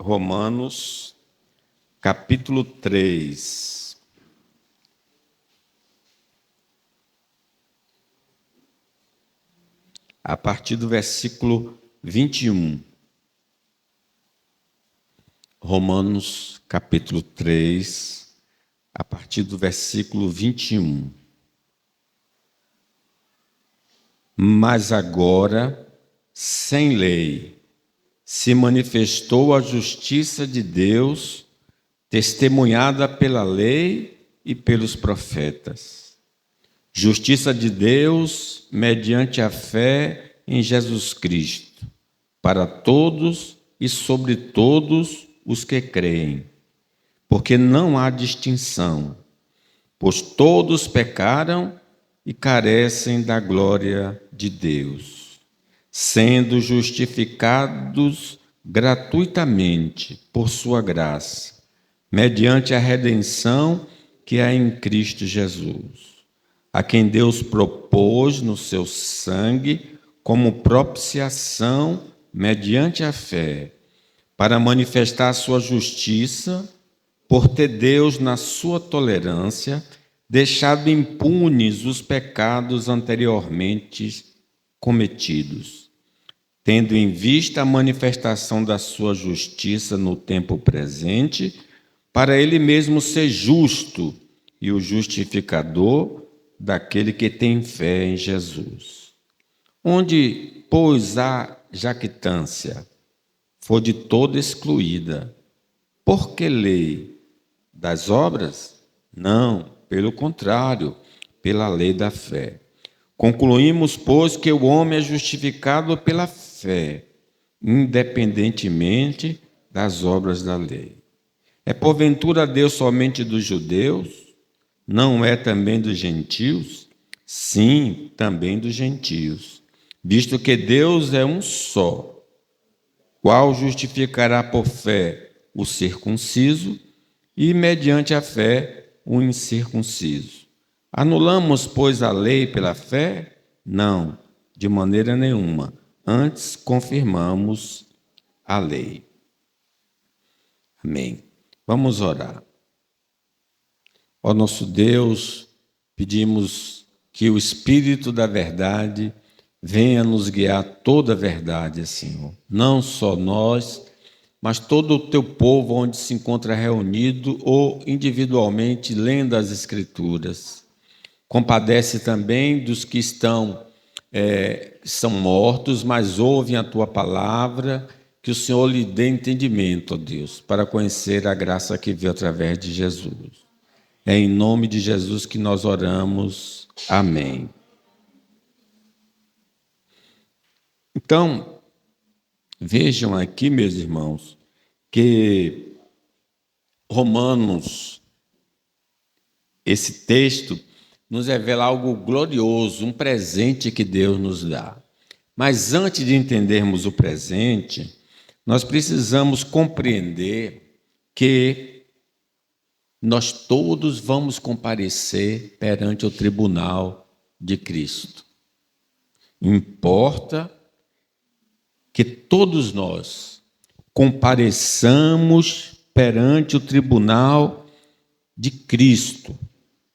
Romanos, capítulo 3. A partir do versículo 21. Romanos, capítulo 3, a partir do versículo 21. Mas agora, sem lei, se manifestou a justiça de Deus, testemunhada pela lei e pelos profetas. Justiça de Deus mediante a fé em Jesus Cristo, para todos e sobre todos os que creem, porque não há distinção, pois todos pecaram e carecem da glória de Deus, sendo justificados gratuitamente por sua graça, mediante a redenção que há em Cristo Jesus, a quem Deus propôs no seu sangue como propiciação mediante a fé, para manifestar a sua justiça, por ter Deus, na sua tolerância, deixado impunes os pecados anteriormente cometidos, tendo em vista a manifestação da sua justiça no tempo presente, para ele mesmo ser justo e o justificador daquele que tem fé em Jesus. Onde, pois, há jactância, for de toda excluída. Por que lei? Das obras? Não, pelo contrário, pela lei da fé. Concluímos, pois, que o homem é justificado pela fé, independentemente das obras da lei. É porventura Deus somente dos judeus? Não é também dos gentios? Sim, também dos gentios, visto que Deus é um só. Qual justificará por fé o circunciso e, mediante a fé, o incircunciso? Anulamos, pois, a lei pela fé? Não, de maneira nenhuma. Antes, confirmamos a lei. Amém. Vamos orar. Ó nosso Deus, pedimos que o Espírito da verdade venha nos guiar toda a verdade, Senhor. Não só nós, mas todo o teu povo onde se encontra reunido ou individualmente lendo as Escrituras. Compadece também dos que são mortos, mas ouvem a tua palavra, que o Senhor lhe dê entendimento, ó Deus, para conhecer a graça que veio através de Jesus. É em nome de Jesus que nós oramos. Amém. Então, vejam aqui, meus irmãos, que Romanos, esse texto, nos revela algo glorioso, um presente que Deus nos dá. Mas antes de entendermos o presente, nós precisamos compreender que nós todos vamos comparecer perante o tribunal de Cristo. Importa que todos nós compareçamos perante o tribunal de Cristo,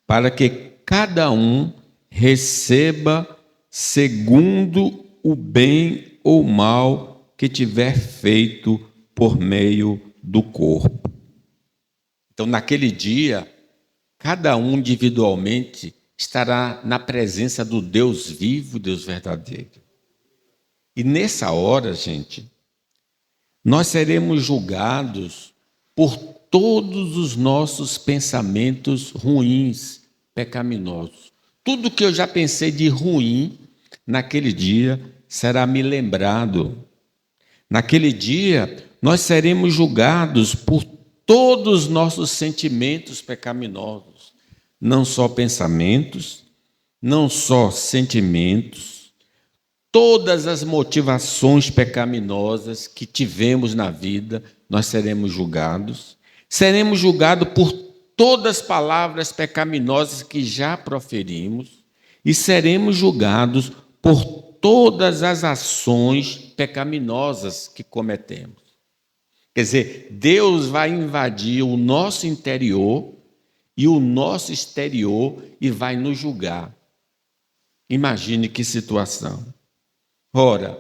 para que cada um receba segundo o bem ou mal que tiver feito por meio do corpo. Então, naquele dia, cada um individualmente estará na presença do Deus vivo, Deus verdadeiro. E nessa hora, gente, nós seremos julgados por todos os nossos pensamentos ruins, pecaminosos. Tudo que eu já pensei de ruim, naquele dia, será me lembrado. Naquele dia, nós seremos julgados por todos os nossos sentimentos pecaminosos. Não só pensamentos, não só sentimentos, todas as motivações pecaminosas que tivemos na vida, nós seremos julgados. Seremos julgados por todas as palavras pecaminosas que já proferimos e seremos julgados por todas as ações pecaminosas que cometemos. Quer dizer, Deus vai invadir o nosso interior e o nosso exterior e vai nos julgar. Imagine que situação. Ora,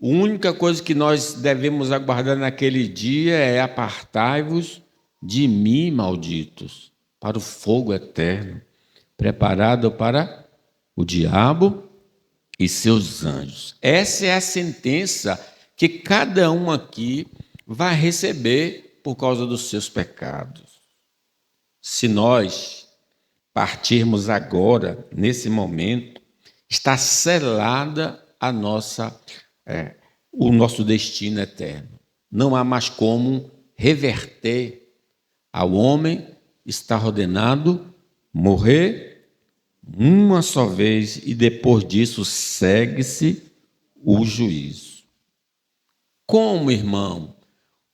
a única coisa que nós devemos aguardar naquele dia é: apartai-vos de mim, malditos, para o fogo eterno, preparado para o diabo e seus anjos. Essa é a sentença que cada um aqui vai receber por causa dos seus pecados. Se nós partirmos agora, nesse momento, está selada o nosso destino eterno. Não há mais como reverter. Ao homem está ordenado morrer uma só vez e depois disso segue-se o juízo. Como, irmão?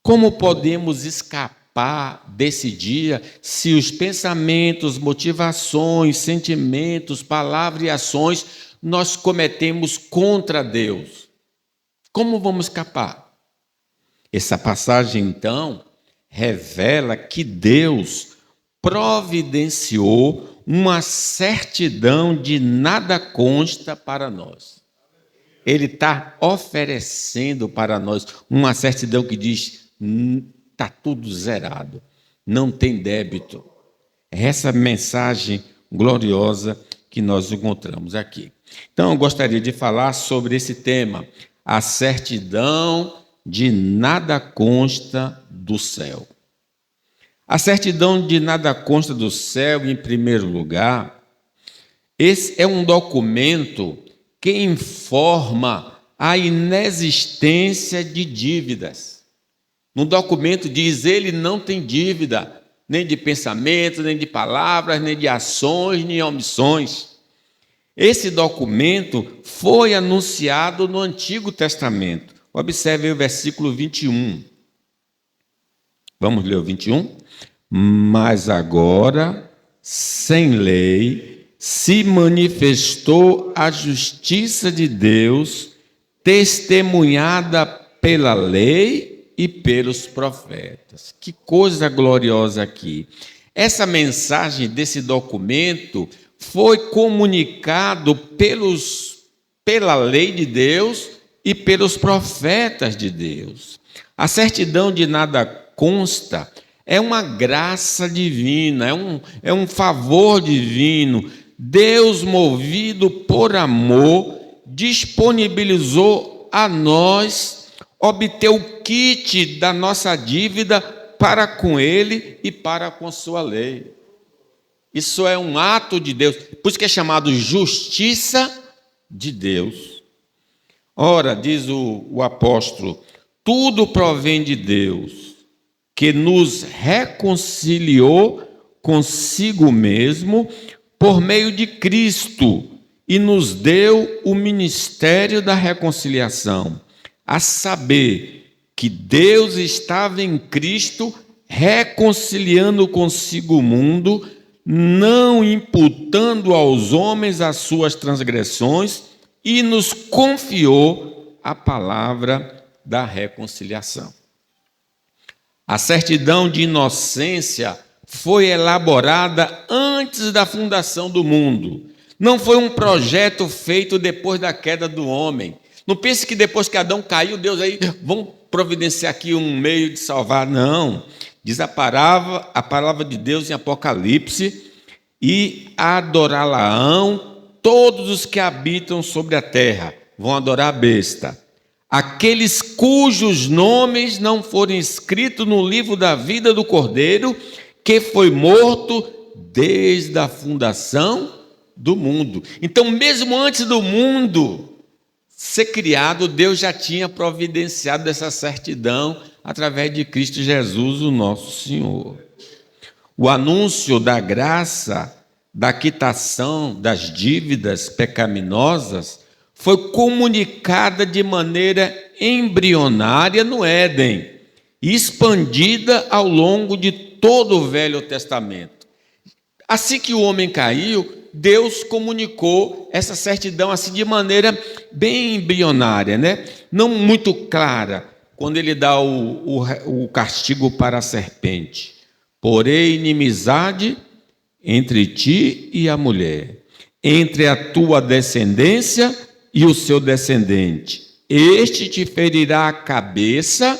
Como podemos escapar desse dia se os pensamentos, motivações, sentimentos, palavras e ações nós cometemos contra Deus? Como vamos escapar? Essa passagem, então, revela que Deus providenciou uma certidão de nada consta para nós. Ele está oferecendo para nós uma certidão que diz: está tudo zerado, não tem débito. É essa mensagem gloriosa que nós encontramos aqui. Então, eu gostaria de falar sobre esse tema: a certidão de nada consta do céu. A certidão de nada consta do céu, em primeiro lugar, esse é um documento que informa a inexistência de dívidas. No documento diz: ele não tem dívida, nem de pensamentos, nem de palavras, nem de ações, nem omissões. Esse documento foi anunciado no Antigo Testamento. Observe aí o versículo 21. Vamos ler o 21? Mas agora, sem lei, se manifestou a justiça de Deus, testemunhada pela lei e pelos profetas. Que coisa gloriosa aqui. Essa mensagem desse documento foi comunicado pela lei de Deus e pelos profetas de Deus. A certidão de nada consta é uma graça divina, é um favor divino. Deus, movido por amor, disponibilizou a nós obter o kit da nossa dívida para com Ele e para com sua lei. Isso é um ato de Deus, por isso que é chamado justiça de Deus. Ora, diz o apóstolo, tudo provém de Deus, que nos reconciliou consigo mesmo por meio de Cristo e nos deu o ministério da reconciliação, a saber que Deus estava em Cristo reconciliando consigo o mundo, não imputando aos homens as suas transgressões, e nos confiou a palavra da reconciliação. A certidão de inocência foi elaborada antes da fundação do mundo. Não foi um projeto feito depois da queda do homem. Não pense que depois que Adão caiu, Deus aí, vamos providenciar aqui um meio de salvar. Não. Diz a palavra de Deus em Apocalipse, e adorá-la-ão todos os que habitam sobre a terra, vão adorar a besta. Aqueles cujos nomes não forem escritos no livro da vida do Cordeiro, que foi morto desde a fundação do mundo. Então, mesmo antes do mundo ser criado, Deus já tinha providenciado essa certidão através de Cristo Jesus, o nosso Senhor. O anúncio da graça, da quitação das dívidas pecaminosas, foi comunicada de maneira embrionária no Éden e expandida ao longo de todo o Velho Testamento. Assim que o homem caiu, Deus comunicou essa certidão assim de maneira bem embrionária, né? Não muito clara. quando ele dá o castigo para a serpente: porém inimizade entre ti e a mulher, entre a tua descendência e o seu descendente. Este te ferirá a cabeça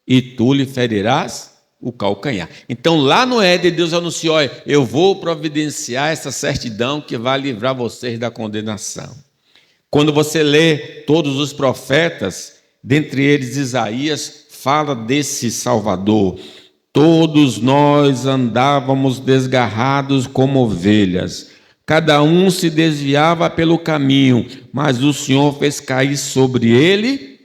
e tu lhe ferirás o calcanhar. Então, lá no Éden, Deus anunciou: olha, eu vou providenciar essa certidão que vai livrar vocês da condenação. Quando você lê todos os profetas, dentre eles Isaías, fala desse Salvador. Todos nós andávamos desgarrados como ovelhas, cada um se desviava pelo caminho, mas o Senhor fez cair sobre ele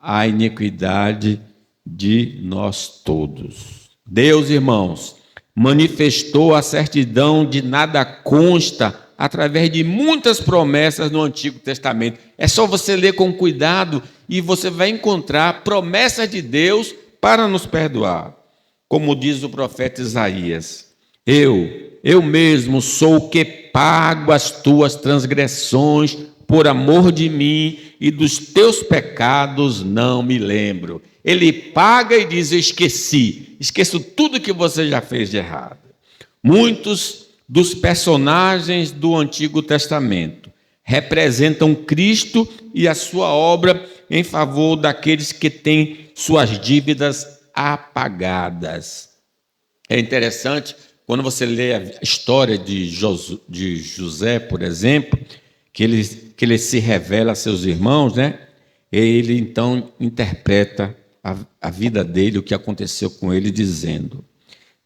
a iniquidade de nós todos. Deus, irmãos, manifestou a certidão de nada consta através de muitas promessas no Antigo Testamento. É só você ler com cuidado e você vai encontrar promessas de Deus para nos perdoar. Como diz o profeta Isaías: eu mesmo sou o que pago as tuas transgressões por amor de mim, e dos teus pecados não me lembro. Ele paga e diz: eu esqueço tudo que você já fez de errado. Muitos dos personagens do Antigo Testamento representam Cristo e a sua obra em favor daqueles que têm suas dívidas apagadas. É interessante, quando você lê a história de José, por exemplo, que ele se revela a seus irmãos, né? Ele então interpreta a vida dele, o que aconteceu com ele, dizendo: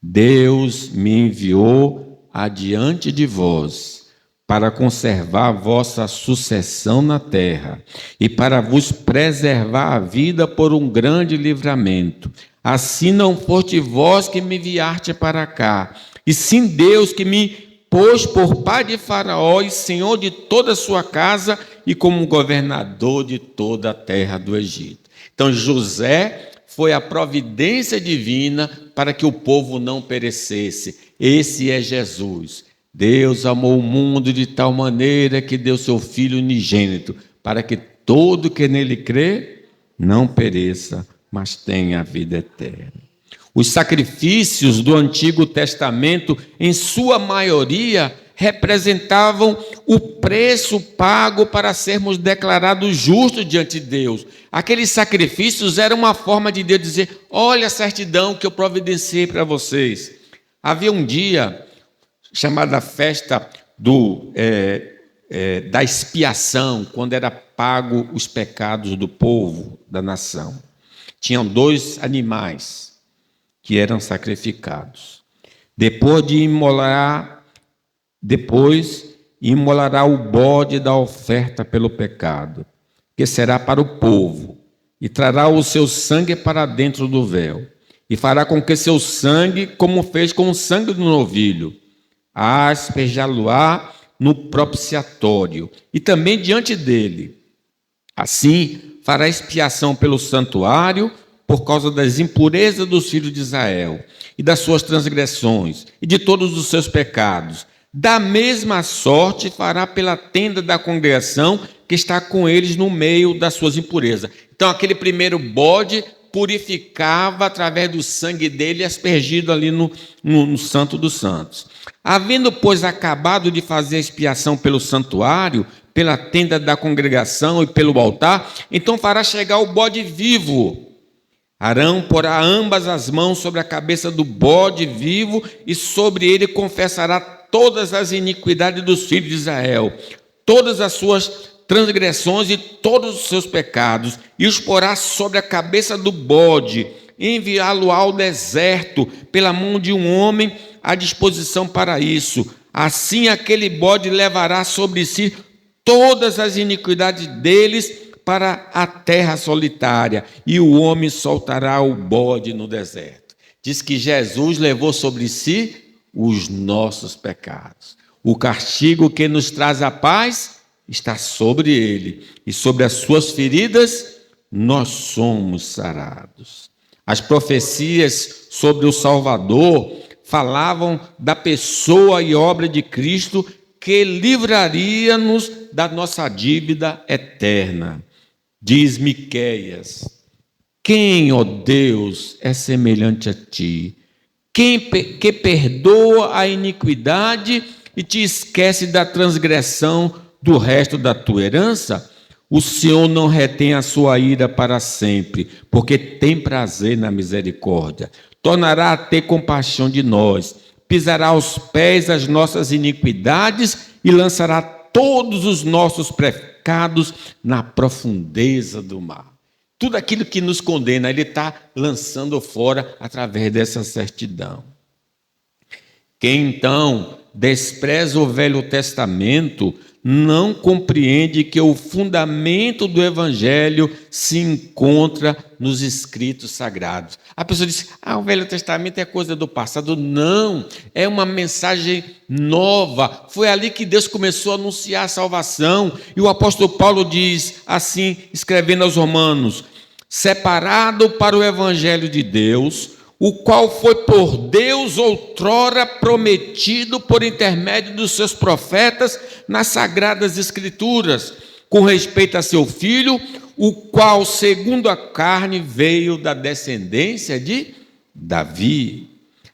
Deus me enviou adiante de vós para conservar a vossa sucessão na terra e para vos preservar a vida por um grande livramento. Assim não foste vós que me enviaste para cá, e sim Deus que me pôs por pai de Faraó e senhor de toda a sua casa e como governador de toda a terra do Egito. Então José foi a providência divina para que o povo não perecesse. Esse é Jesus. Deus amou o mundo de tal maneira que deu seu Filho unigênito, para que todo que nele crê não pereça, mas tenha a vida eterna. Os sacrifícios do Antigo Testamento, em sua maioria, representavam o preço pago para sermos declarados justos diante de Deus. Aqueles sacrifícios eram uma forma de Deus dizer: olha a certidão que eu providenciei para vocês. Havia um dia chamada festa da expiação, quando era pago os pecados do povo, da nação. Tinham 2 animais que eram sacrificados. Depois imolará o bode da oferta pelo pecado, que será para o povo, e trará o seu sangue para dentro do véu, e fará com que seu sangue, como fez com o sangue do novilho, asperjá-lo-á no propiciatório, e também diante dele. Assim, fará expiação pelo santuário, por causa das impurezas dos filhos de Israel, e das suas transgressões, e de todos os seus pecados. Da mesma sorte fará pela tenda da congregação, que está com eles no meio das suas impurezas. Então, aquele primeiro bode purificava através do sangue dele, aspergido ali no Santo dos Santos. Havendo, pois, acabado de fazer a expiação pelo santuário, pela tenda da congregação e pelo altar, então fará chegar o bode vivo. Arão porá ambas as mãos sobre a cabeça do bode vivo e sobre ele confessará todas as iniquidades dos filhos de Israel, todas as suas transgressões e todos os seus pecados, e os porá sobre a cabeça do bode, enviá-lo ao deserto pela mão de um homem à disposição para isso. Assim aquele bode levará sobre si todas as iniquidades deles para a terra solitária, e o homem soltará o bode no deserto. Diz que Jesus levou sobre si os nossos pecados. O castigo que nos traz a paz está sobre ele, e sobre as suas feridas nós somos sarados. As profecias sobre o Salvador falavam da pessoa e obra de Cristo que livraria-nos da nossa dívida eterna. Diz Miqueias: Quem, ó Deus, é semelhante a ti? Que perdoa a iniquidade e te esquece da transgressão do resto da tua herança? O Senhor não retém a sua ira para sempre, porque tem prazer na misericórdia. Tornará a ter compaixão de nós, pisará aos pés as nossas iniquidades e lançará todos os nossos pecados na profundeza do mar. Tudo aquilo que nos condena, ele está lançando fora através dessa certidão. Quem então despreza o Velho Testamento não compreende que o fundamento do Evangelho se encontra nos escritos sagrados. A pessoa diz, o Velho Testamento é coisa do passado. Não, é uma mensagem nova. Foi ali que Deus começou a anunciar a salvação. E o apóstolo Paulo diz assim, escrevendo aos Romanos, separado para o Evangelho de Deus, o qual foi por Deus outrora prometido por intermédio dos seus profetas nas Sagradas Escrituras, com respeito a seu Filho, o qual, segundo a carne, veio da descendência de Davi.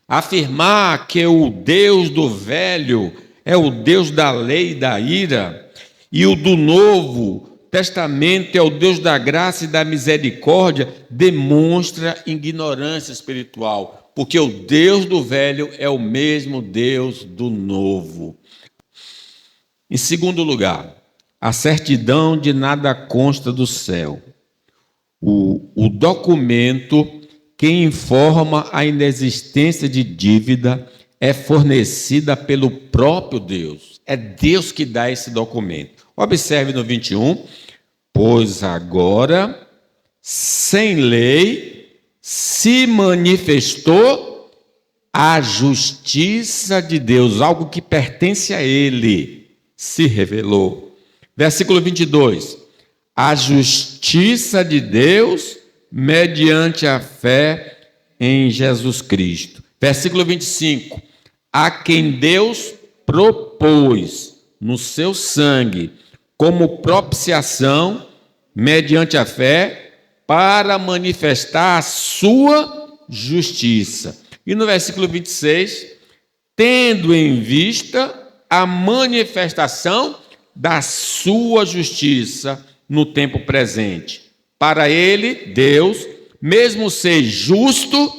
Afirmar que o Deus do velho é o Deus da lei e da ira, e o do novo Testamento é o Deus da graça e da misericórdia, demonstra ignorância espiritual, porque o Deus do velho é o mesmo Deus do novo. Em segundo lugar, a certidão de nada consta do céu. O documento que informa a inexistência de dívida é fornecida pelo próprio Deus. É Deus que dá esse documento. Observe no 21, pois agora, sem lei, se manifestou a justiça de Deus, algo que pertence a Ele, se revelou. Versículo 22, a justiça de Deus mediante a fé em Jesus Cristo. Versículo 25, a quem Deus propôs no seu sangue, como propiciação, mediante a fé, para manifestar a sua justiça. E no versículo 26, tendo em vista a manifestação da sua justiça no tempo presente. Para ele, Deus, mesmo ser justo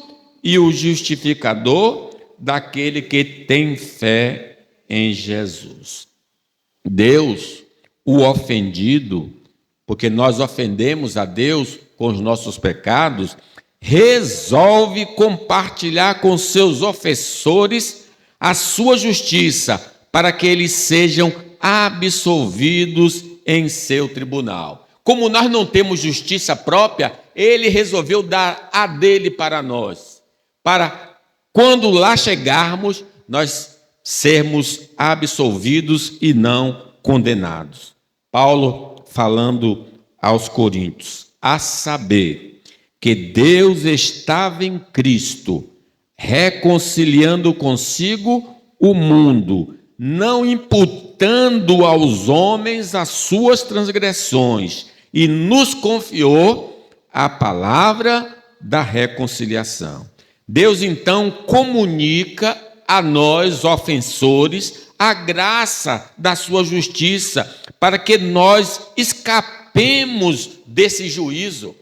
e o justificador daquele que tem fé em Jesus. Deus, o ofendido, porque nós ofendemos a Deus com os nossos pecados, resolve compartilhar com seus ofensores a sua justiça, para que eles sejam absolvidos em seu tribunal. Como nós não temos justiça própria, ele resolveu dar a dele para nós, para quando lá chegarmos, nós sermos absolvidos e não condenados. Paulo falando aos Coríntios, a saber que Deus estava em Cristo, reconciliando consigo o mundo, não imputando aos homens as suas transgressões, e nos confiou a palavra da reconciliação. Deus então comunica a nós, ofensores, a graça da sua justiça, para que nós escapemos desse juízo.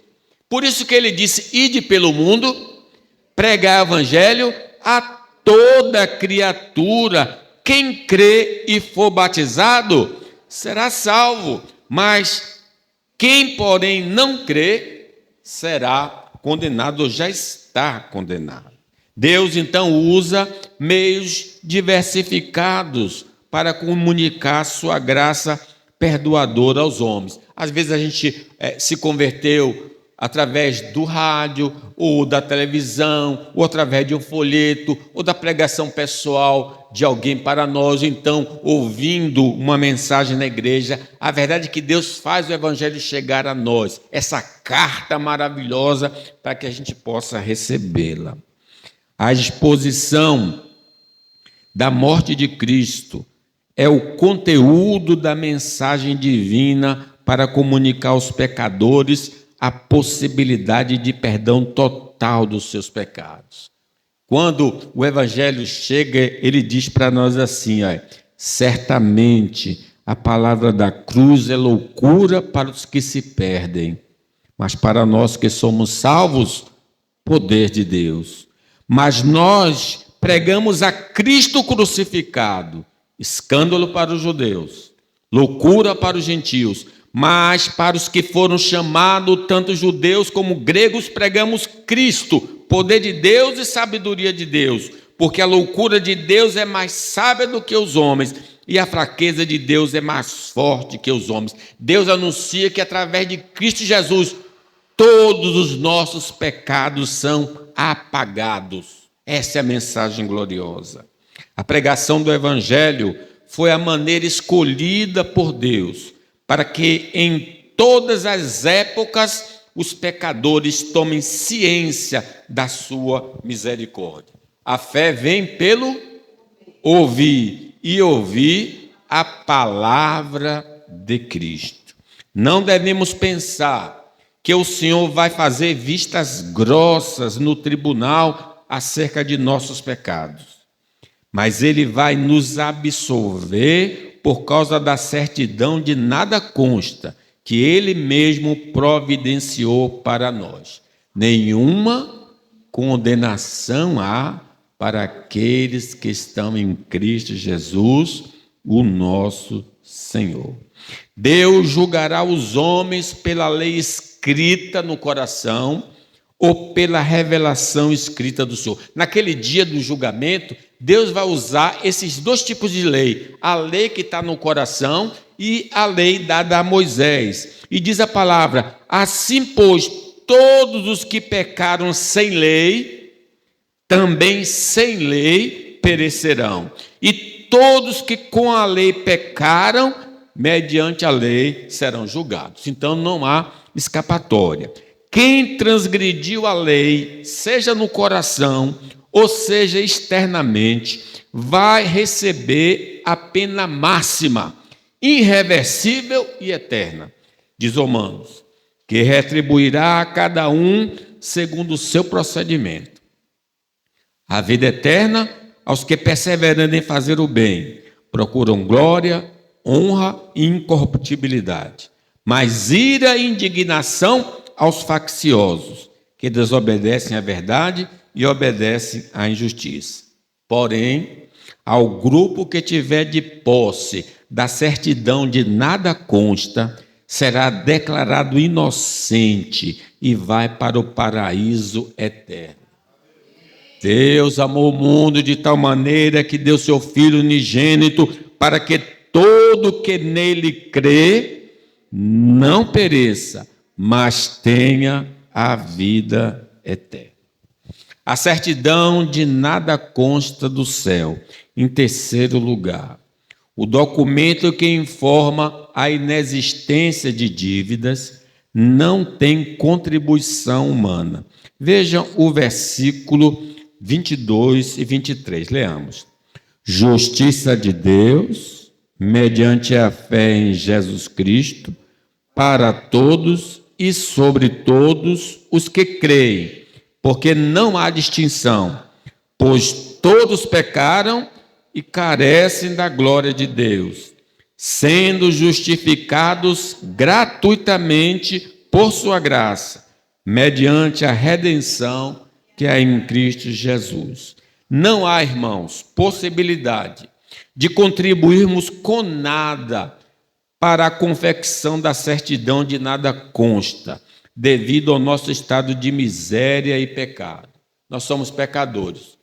Por isso que ele disse, ide pelo mundo, pregai o evangelho a toda criatura. Quem crê e for batizado será salvo, mas quem, porém, não crê será condenado, ou já está condenado. Deus, então, usa meios diversificados para comunicar sua graça perdoadora aos homens. Às vezes a gente se converteu através do rádio, ou da televisão, ou através de um folheto, ou da pregação pessoal de alguém para nós, ou então ouvindo uma mensagem na igreja. A verdade é que Deus faz o evangelho chegar a nós, essa carta maravilhosa, para que a gente possa recebê-la. A exposição da morte de Cristo é o conteúdo da mensagem divina para comunicar aos pecadores a possibilidade de perdão total dos seus pecados. Quando o Evangelho chega, ele diz para nós assim, certamente a palavra da cruz é loucura para os que se perdem, mas para nós que somos salvos, poder de Deus. Mas nós pregamos a Cristo crucificado, escândalo para os judeus, loucura para os gentios, mas para os que foram chamados, tanto judeus como gregos, pregamos Cristo, poder de Deus e sabedoria de Deus, porque a loucura de Deus é mais sábia do que os homens, e a fraqueza de Deus é mais forte que os homens. Deus anuncia que através de Cristo Jesus, todos os nossos pecados são apagados. Essa é a mensagem gloriosa. A pregação do Evangelho foi a maneira escolhida por Deus para que em todas as épocas os pecadores tomem ciência da sua misericórdia. A fé vem pelo ouvir, e ouvir a palavra de Cristo. Não devemos pensar que o Senhor vai fazer vistas grossas no tribunal acerca de nossos pecados, mas Ele vai nos absolver por causa da certidão de nada consta, que Ele mesmo providenciou para nós. Nenhuma condenação há para aqueles que estão em Cristo Jesus, o nosso Senhor. Deus julgará os homens pela lei escrita no coração ou pela revelação escrita do Senhor. Naquele dia do julgamento, Deus vai usar esses dois tipos de lei, a lei que está no coração e a lei dada a Moisés. E diz a palavra, assim pois, todos os que pecaram sem lei, também sem lei perecerão. E todos que com a lei pecaram, mediante a lei serão julgados. Então não há escapatória. Quem transgrediu a lei, seja no coração, ou seja externamente, vai receber a pena máxima, irreversível e eterna. Diz Romanos, que retribuirá a cada um segundo o seu procedimento. A vida eterna aos que, perseverando em fazer o bem, procuram glória, honra e incorruptibilidade. Mas ira e indignação aos facciosos, que desobedecem à verdade e obedecem à injustiça. Porém, ao grupo que tiver de posse da certidão de nada consta, será declarado inocente e vai para o paraíso eterno. Deus amou o mundo de tal maneira que deu seu Filho unigênito para que todo que nele crê não pereça, mas tenha a vida eterna. A certidão de nada consta do céu. Em terceiro lugar, o documento que informa a inexistência de dívidas não tem contribuição humana. Vejam o versículo 22 e 23, leamos. Justiça de Deus, mediante a fé em Jesus Cristo, para todos e sobre todos os que creem, porque não há distinção, pois todos pecaram e carecem da glória de Deus, sendo justificados gratuitamente por sua graça, mediante a redenção que há em Cristo Jesus. Não há, irmãos, possibilidade de contribuirmos com nada para a confecção da certidão de nada consta, devido ao nosso estado de miséria e pecado. Nós somos pecadores.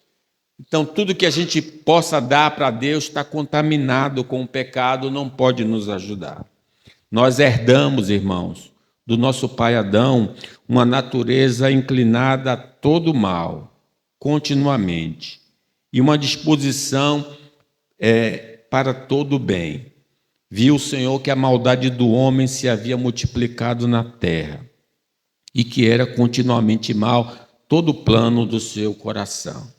Então, tudo que a gente possa dar para Deus está contaminado com o pecado, não pode nos ajudar. Nós herdamos, irmãos, do nosso pai Adão, uma natureza inclinada a todo mal, continuamente, e uma disposição para todo bem. Viu o Senhor que a maldade do homem se havia multiplicado na terra, e que era continuamente mal todo o plano do seu coração.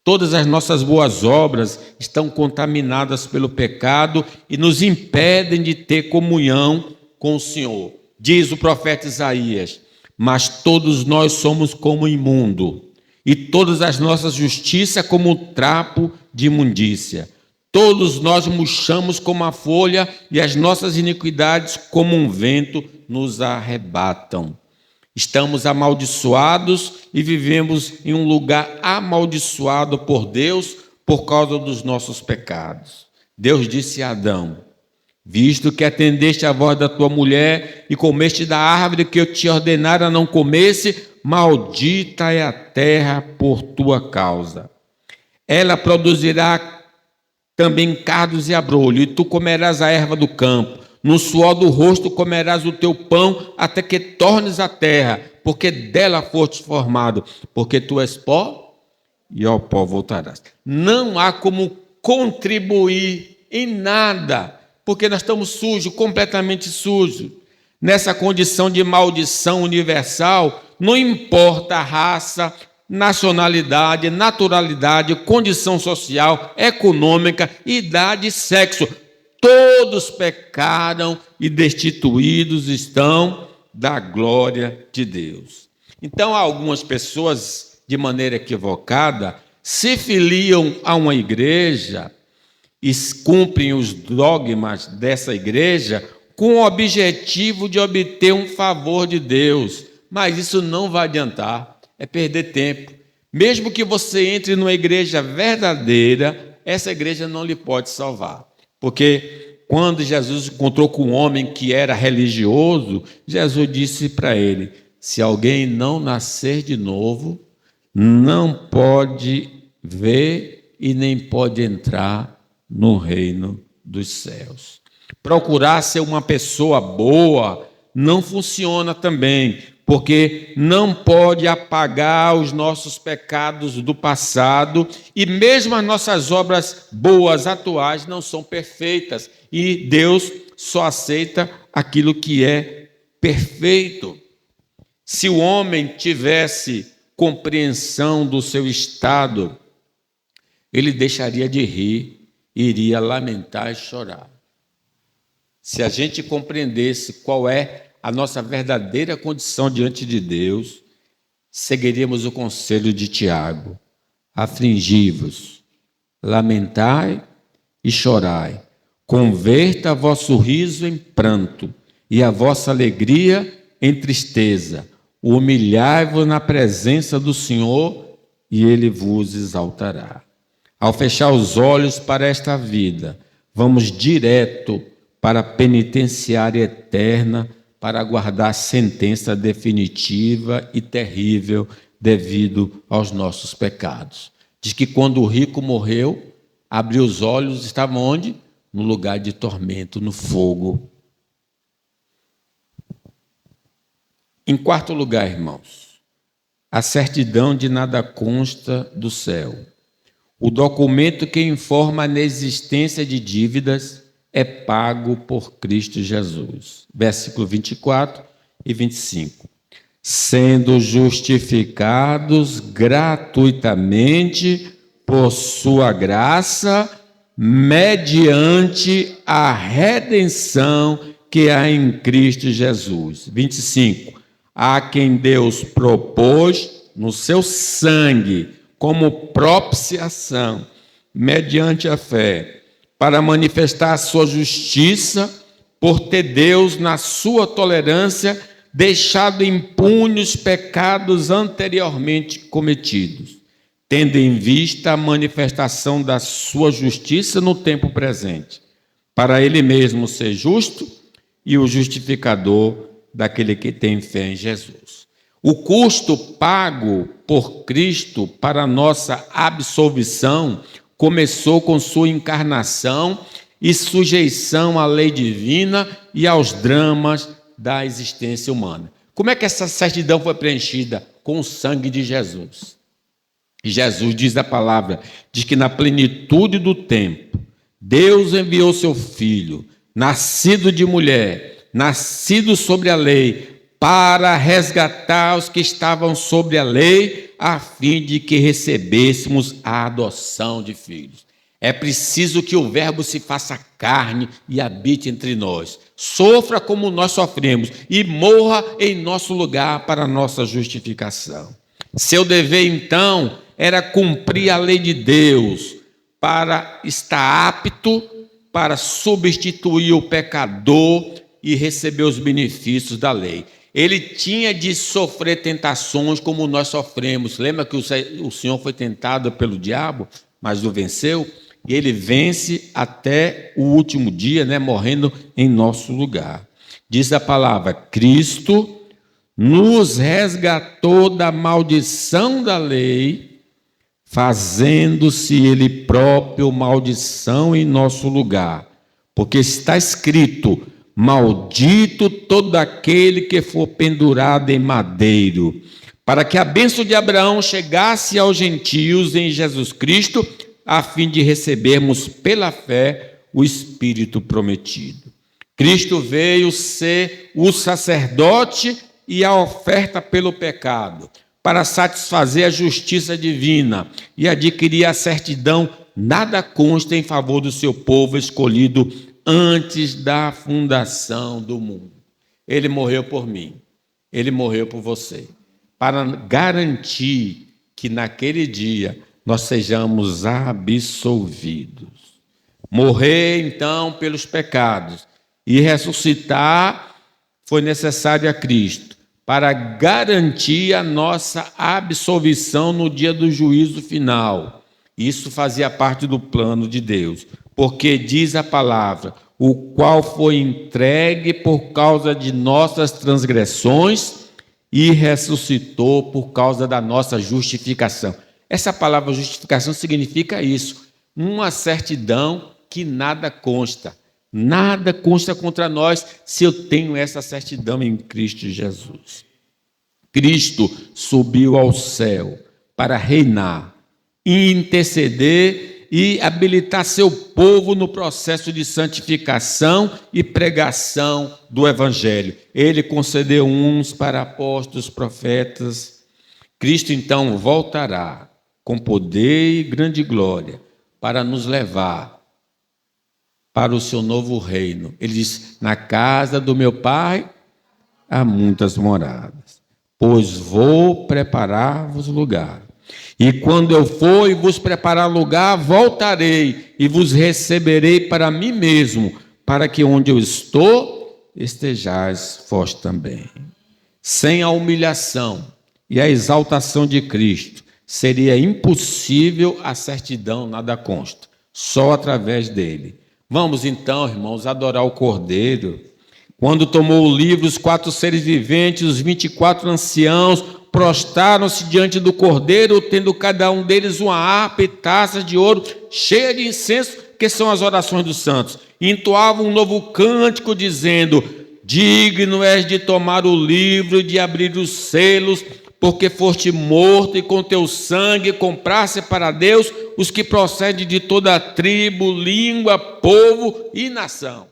Todas as nossas boas obras estão contaminadas pelo pecado e nos impedem de ter comunhão com o Senhor. Diz o profeta Isaías, mas todos nós somos como imundo, e todas as nossas justiças como trapo de imundícia. Todos nós murchamos como a folha, e as nossas iniquidades, como um vento, nos arrebatam. Estamos amaldiçoados e vivemos em um lugar amaldiçoado por Deus por causa dos nossos pecados. Deus disse a Adão: visto que atendeste à voz da tua mulher e comeste da árvore que eu te ordenara não comesse, maldita é a terra por tua causa. Ela produzirá também cardos e abrolho, e tu comerás a erva do campo. No suor do rosto comerás o teu pão, até que tornes a terra, porque dela foste formado, porque tu és pó, e ao pó voltarás. Não há como contribuir em nada, porque nós estamos sujos, completamente sujos. Nessa condição de maldição universal, não importa a raça, nacionalidade, naturalidade, condição social, econômica, idade e sexo. Todos pecaram e destituídos estão da glória de Deus. Então, algumas pessoas, de maneira equivocada, se filiam a uma igreja e cumprem os dogmas dessa igreja com o objetivo de obter um favor de Deus. Mas isso não vai adiantar, é perder tempo. Mesmo que você entre numa igreja verdadeira, essa igreja não lhe pode salvar. Porque quando Jesus encontrou com um homem que era religioso, Jesus disse para ele: se alguém não nascer de novo, não pode ver e nem pode entrar no reino dos céus. Procurar ser uma pessoa boa não funciona também, porque não pode apagar os nossos pecados do passado, e mesmo as nossas obras boas atuais não são perfeitas, e Deus só aceita aquilo que é perfeito. Se o homem tivesse compreensão do seu estado, ele deixaria de rir, iria lamentar e chorar. Se a gente compreendesse qual é a nossa verdadeira condição diante de Deus, seguiríamos o conselho de Tiago: afligi-vos, lamentai e chorai, converta vosso riso em pranto e a vossa alegria em tristeza, humilhai-vos na presença do Senhor e Ele vos exaltará. Ao fechar os olhos para esta vida, vamos direto para a penitenciária eterna, para aguardar a sentença definitiva e terrível devido aos nossos pecados. Diz que quando o rico morreu, abriu os olhos, estava onde? No lugar de tormento, no fogo. Em quarto lugar, irmãos, a certidão de nada consta do céu. O documento que informa a inexistência de dívidas é pago por Cristo Jesus. Versículo 24 e 25. Sendo justificados gratuitamente por sua graça, mediante a redenção que há em Cristo Jesus. 25. A quem Deus propôs no seu sangue como propiciação, mediante a fé, para manifestar a sua justiça, por ter Deus, na sua tolerância, deixado impunes os pecados anteriormente cometidos, tendo em vista a manifestação da sua justiça no tempo presente, para ele mesmo ser justo e o justificador daquele que tem fé em Jesus. O custo pago por Cristo para a nossa absolvição começou com sua encarnação e sujeição à lei divina e aos dramas da existência humana. Como é que essa certidão foi preenchida? Com o sangue de Jesus. Jesus diz a palavra, diz que na plenitude do tempo, Deus enviou seu Filho, nascido de mulher, nascido sobre a lei, para resgatar os que estavam sobre a lei, a fim de que recebêssemos a adoção de filhos. É preciso que o Verbo se faça carne e habite entre nós. Sofra como nós sofremos e morra em nosso lugar para a nossa justificação. Seu dever, então, era cumprir a lei de Deus para estar apto para substituir o pecador e receber os benefícios da lei. Ele tinha de sofrer tentações como nós sofremos. Lembra que o Senhor foi tentado pelo diabo, mas o venceu? E ele vence até o último dia, morrendo em nosso lugar. Diz a palavra: Cristo nos resgatou da maldição da lei, fazendo-se ele próprio maldição em nosso lugar. Porque está escrito: maldito todo aquele que for pendurado em madeiro, para que a bênção de Abraão chegasse aos gentios em Jesus Cristo, a fim de recebermos pela fé o Espírito prometido. Cristo veio ser o sacerdote e a oferta pelo pecado, para satisfazer a justiça divina e adquirir a certidão. Nada consta em favor do seu povo escolhido antes da fundação do mundo. Ele morreu por mim, ele morreu por você, para garantir que naquele dia nós sejamos absolvidos. Morrer, então, pelos pecados e ressuscitar foi necessário a Cristo para garantir a nossa absolvição no dia do juízo final. Isso fazia parte do plano de Deus, porque diz a palavra: o qual foi entregue por causa de nossas transgressões e ressuscitou por causa da nossa justificação. Essa palavra justificação significa isso, uma certidão que nada consta. Nada consta contra nós se eu tenho essa certidão em Cristo Jesus. Cristo subiu ao céu para reinar, interceder e habilitar seu povo no processo de santificação e pregação do Evangelho. Ele concedeu uns para apóstolos, profetas. Cristo então voltará com poder e grande glória para nos levar para o seu novo reino. Ele diz: na casa do meu Pai há muitas moradas, pois vou preparar-vos lugar. E quando eu for e vos preparar lugar, voltarei e vos receberei para mim mesmo, para que onde eu estou, estejais vós também. Sem a humilhação e a exaltação de Cristo, seria impossível a certidão, nada consta, só através dele. Vamos então, irmãos, adorar o Cordeiro. Quando tomou o livro, os 4 seres viventes, os 24 anciãos, prostaram-se diante do Cordeiro, tendo cada um deles uma harpa e taças de ouro cheia de incenso, que são as orações dos santos. E entoavam um novo cântico, dizendo: digno és de tomar o livro e de abrir os selos, porque foste morto e com teu sangue compraste para Deus os que procedem de toda a tribo, língua, povo e nação.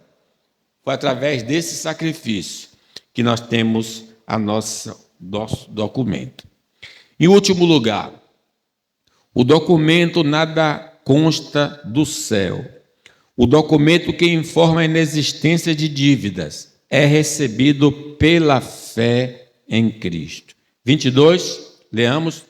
Foi através desse sacrifício que nós temos nosso documento. Em último lugar, o documento nada consta do céu. O documento que informa a inexistência de dívidas é recebido pela fé em Cristo. 22, leamos: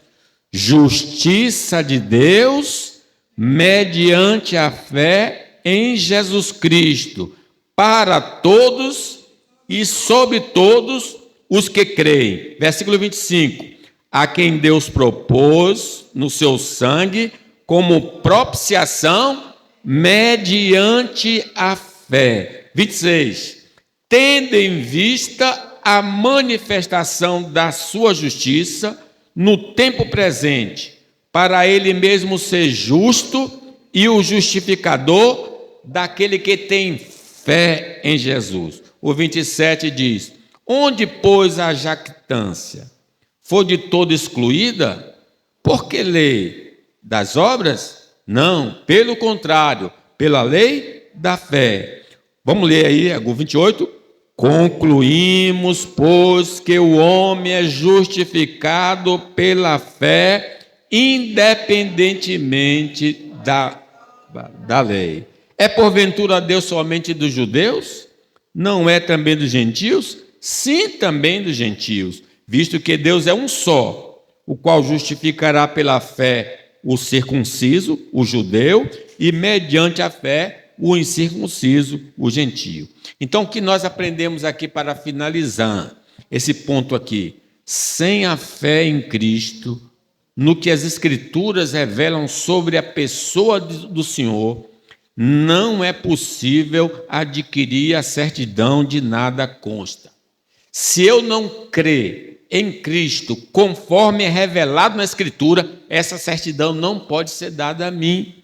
justiça de Deus mediante a fé em Jesus Cristo, para todos e sobre todos os que creem. Versículo 25, a quem Deus propôs no seu sangue como propiciação mediante a fé. 26, tendo em vista a manifestação da sua justiça no tempo presente, para ele mesmo ser justo e o justificador daquele que tem fé em Jesus. O 27 diz: onde, pois, a jactância foi de todo excluída? Por que lei das obras? Não, pelo contrário, pela lei da fé. Vamos ler aí, o 28. Concluímos, pois, que o homem é justificado pela fé, independentemente da lei. É porventura Deus somente dos judeus? Não é também dos gentios? Sim, também dos gentios, visto que Deus é um só, o qual justificará pela fé o circunciso, o judeu, e mediante a fé o incircunciso, o gentio. Então, o que nós aprendemos aqui para finalizar esse ponto aqui? Sem a fé em Cristo, no que as Escrituras revelam sobre a pessoa do Senhor, não é possível adquirir a certidão de nada consta. Se eu não crer em Cristo conforme é revelado na Escritura, essa certidão não pode ser dada a mim.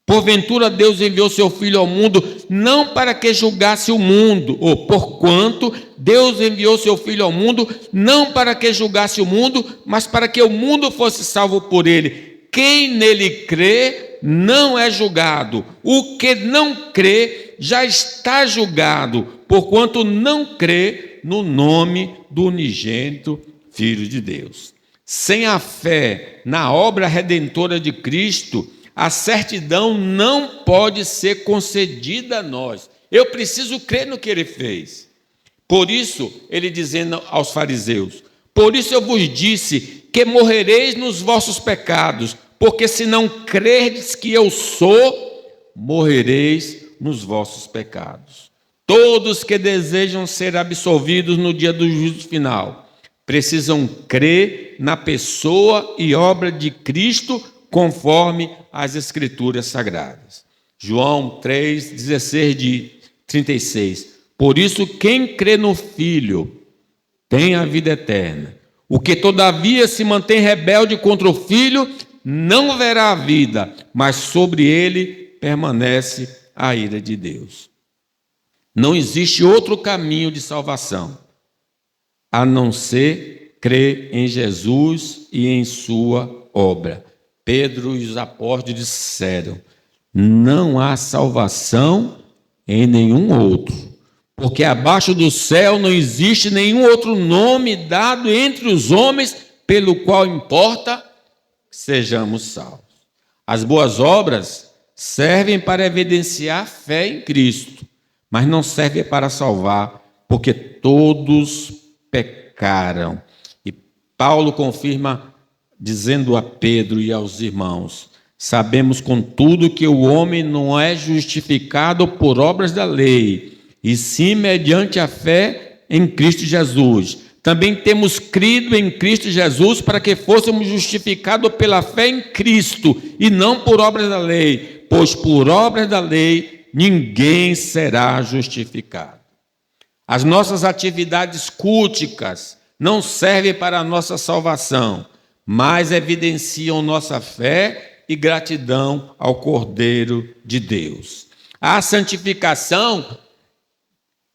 Porventura Deus enviou seu Filho ao mundo não para que julgasse o mundo, ou porquanto Deus enviou seu Filho ao mundo não para que julgasse o mundo, mas para que o mundo fosse salvo por ele. Quem nele crê não é julgado. O que não crê já está julgado, porquanto não crê no nome do unigênito Filho de Deus. Sem a fé na obra redentora de Cristo, a certidão não pode ser concedida a nós. Eu preciso crer no que ele fez. Por isso, ele dizendo aos fariseus: por isso eu vos disse que morrereis nos vossos pecados, porque se não crerdes que eu sou, morrereis nos vossos pecados. Todos que desejam ser absolvidos no dia do juízo final precisam crer na pessoa e obra de Cristo, conforme as Escrituras Sagradas. João 3,16-36. Por isso, quem crê no Filho tem a vida eterna. O que todavia se mantém rebelde contra o Filho não verá a vida, mas sobre ele permanece a ira de Deus. Não existe outro caminho de salvação, a não ser crer em Jesus e em sua obra. Pedro e os apóstolos disseram: não há salvação em nenhum outro, porque abaixo do céu não existe nenhum outro nome dado entre os homens pelo qual importa que sejamos salvos. As boas obras servem para evidenciar a fé em Cristo, mas não servem para salvar, porque todos pecaram. E Paulo confirma dizendo a Pedro e aos irmãos: sabemos contudo que o homem não é justificado por obras da lei, e sim mediante a fé em Cristo Jesus. Também temos crido em Cristo Jesus para que fôssemos justificados pela fé em Cristo, e não por obras da lei, pois por obras da lei ninguém será justificado. As nossas atividades culticas não servem para a nossa salvação, mas evidenciam nossa fé e gratidão ao Cordeiro de Deus. A santificação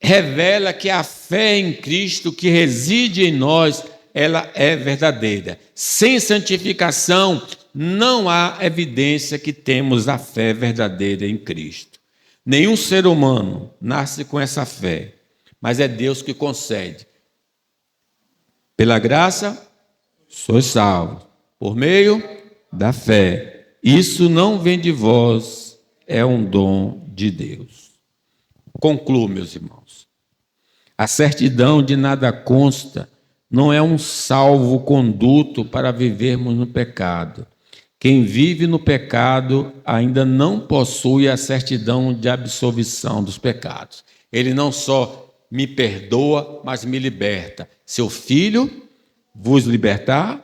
revela que a fé em Cristo que reside em nós, ela é verdadeira. Sem santificação, não há evidência que temos a fé verdadeira em Cristo. Nenhum ser humano nasce com essa fé, mas é Deus que concede. Pela graça, sois salvos, por meio da fé. Isso não vem de vós, é um dom de Deus. Concluo, meus irmãos. A certidão de nada consta não é um salvo-conduto para vivermos no pecado. Quem vive no pecado ainda não possui a certidão de absolvição dos pecados. Ele não só me perdoa, mas me liberta. Seu Filho vos libertar,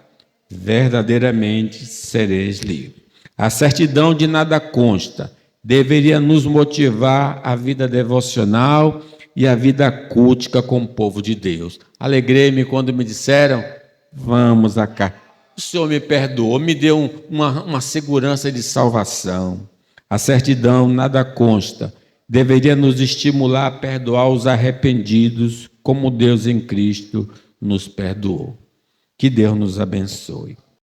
verdadeiramente sereis livres. A certidão de nada consta deveria nos motivar a vida devocional e a vida cultica com o povo de Deus. Alegrei-me quando me disseram: vamos a cá. O Senhor me perdoou, me deu uma segurança de salvação. A certidão nada consta deveria nos estimular a perdoar os arrependidos, como Deus em Cristo nos perdoou. Que Deus nos abençoe.